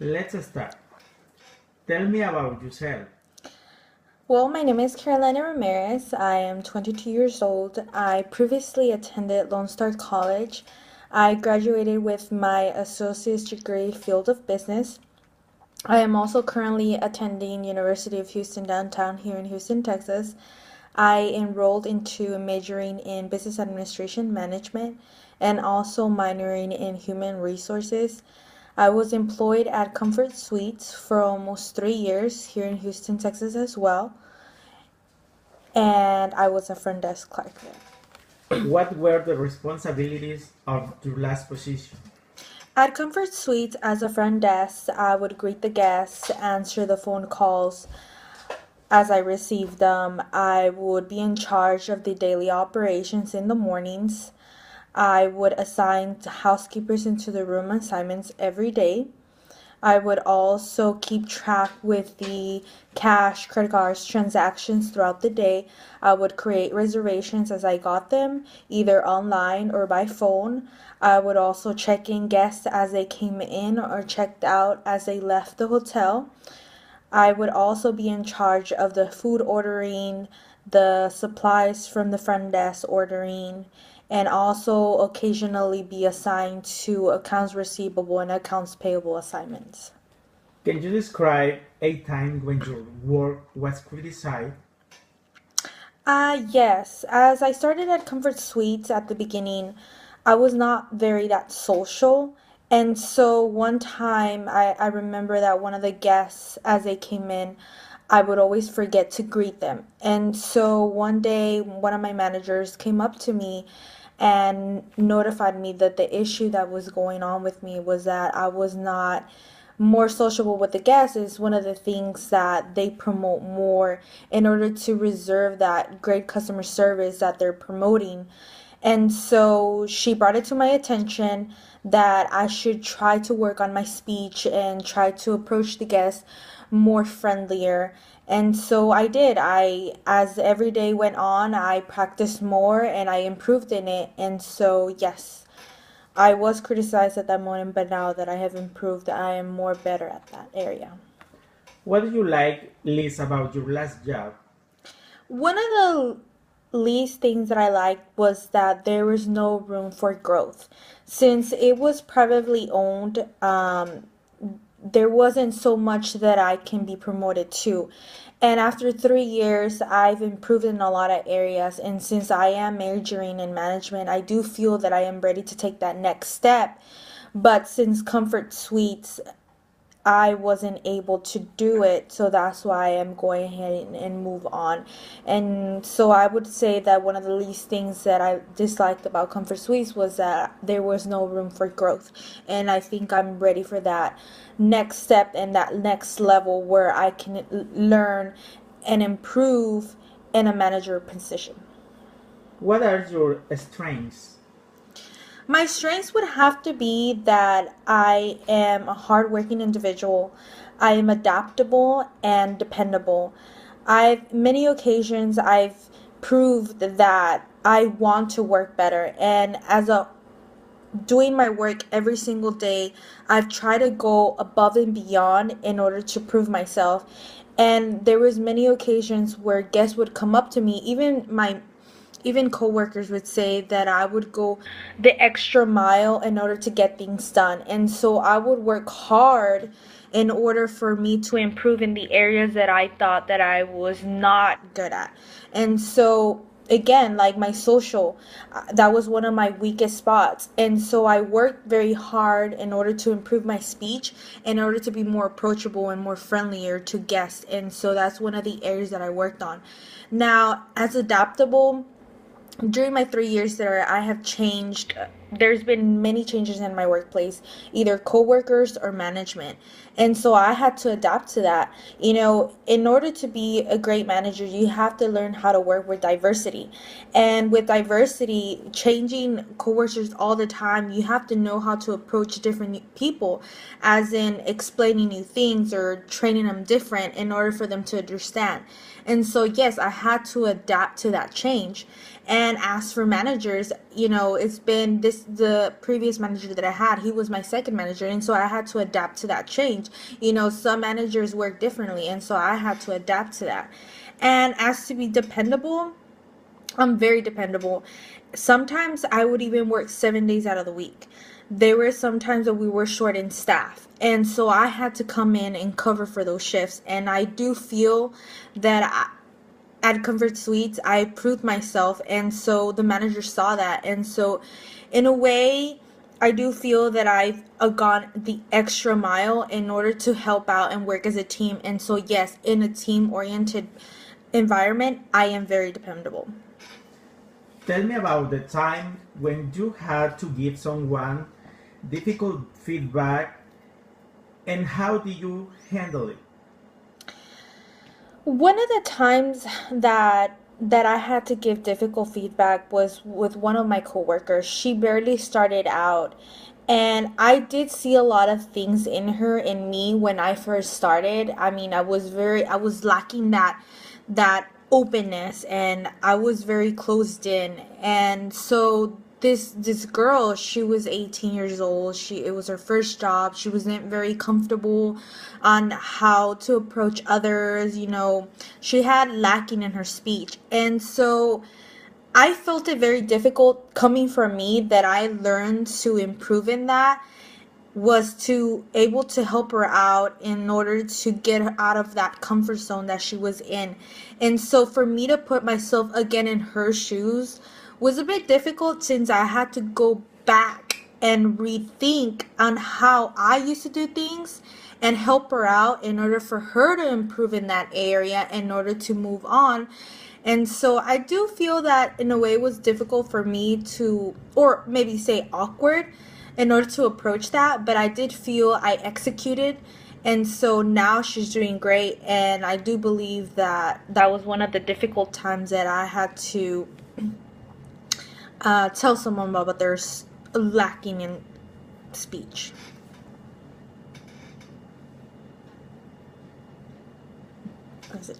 Let's start. Tell me about yourself. Well, my name is Carolina Ramirez. I am 22 years old. I previously attended Lone Star College. I graduated with my associate's degree field of business. I am also currently attending University of Houston downtown here in Houston, Texas. I enrolled into majoring in business administration management and also minoring in human resources. I was employed at Comfort Suites for almost 3 years here in Houston, Texas as well, and I was a front desk clerk there. What were the responsibilities of your last position? At Comfort Suites, as a front desk, I would greet the guests, answer the phone calls as I received them. I would be in charge of the daily operations in the mornings. I would assign housekeepers into the room assignments every day. I would also keep track with the cash, credit cards, transactions throughout the day. I would create reservations as I got them, either online or by phone. I would also check in guests as they came in or checked out as they left the hotel. I would also be in charge of the food ordering, the supplies from the front desk ordering, and also occasionally be assigned to accounts receivable and accounts payable assignments. Can you describe a time when your work was criticized? Yes. As I started at Comfort Suites at the beginning, I was not very that social. And so one time I remember that one of the guests, as they came in, I would always forget to greet them. And so one day, one of my managers came up to me and notified me that the issue that was going on with me was that I was not more sociable with the guests. Is one of the things that they promote more in order to reserve that great customer service that they're promoting. And so she brought it to my attention that I should try to work on my speech and try to approach the guests more friendlier. And so I did. As every day went on, I practiced more and I improved in it. And so, yes, I was criticized at that moment, but now that I have improved, I am more better at that area. What do you like least about your last job? One of the least things that I liked was that there was no room for growth. Since it was privately owned, there wasn't so much that I can be promoted to. And after 3 years, I've improved in a lot of areas. And since I am majoring in management, I do feel that I am ready to take that next step. But since Comfort Suites, I wasn't able to do it, so that's why I'm going ahead and move on. And so I would say that one of the least things that I disliked about Comfort Suites was that there was no room for growth. And I think I'm ready for that next step and that next level where I can learn and improve in a manager position. What are your strengths? My strengths would have to be that I am a hardworking individual. I am adaptable and dependable. I've many occasions I've proved that I want to work better, and as a doing my work every single day, I've tried to go above and beyond in order to prove myself. And there was many occasions where guests would come up to me, even coworkers would say that I would go the extra mile in order to get things done. And so I would work hard in order for me to improve in the areas that I thought that I was not good at. And so again, like my social, that was one of my weakest spots. And so I worked very hard in order to improve my speech, in order to be more approachable and more friendlier to guests. And so that's one of the areas that I worked on. Now, as adaptable, during my 3 years there, I have changed. There's been many changes in my workplace, either coworkers or management. And so I had to adapt to that. In order to be a great manager, you have to learn how to work with diversity. And with diversity, changing coworkers all the time, you have to know how to approach different people, as in explaining new things or training them different in order for them to understand. And so, yes, I had to adapt to that change. And as for managers, it's been the previous manager that I had, he was my second manager, and so I had to adapt to that change. Some managers work differently, and so I had to adapt to that. And as to be dependable, I'm very dependable. Sometimes I would even work 7 days out of the week. There were some times that we were short in staff, and so I had to come in and cover for those shifts. And I do feel that at Comfort Suites, I proved myself, and so the manager saw that. And so, in a way, I do feel that I've gone the extra mile in order to help out and work as a team. And so, yes, in a team-oriented environment, I am very dependable. Tell me about the time when you had to give someone difficult feedback and how did you handle it? One of the times that I had to give difficult feedback was with one of my coworkers. She barely started out, and I did see a lot of things in her in me when I first started. I mean, I was lacking that openness, and I was very closed in. And so this girl, she was 18 years old. It was her first job. She wasn't very comfortable on how to approach others. She had lacking in her speech. And so I felt it very difficult coming from me, that I learned to improve in that, was to able to help her out in order to get her out of that comfort zone that she was in. And so for me to put myself again in her shoes was a bit difficult, since I had to go back and rethink on how I used to do things and help her out in order for her to improve in that area in order to move on. And so I do feel that in a way it was difficult for me to, or maybe say awkward, in order to approach that, but I did feel I executed. And so now she's doing great, and I do believe that that was one of the difficult times that I had to tell someone about their lacking in speech. That's it.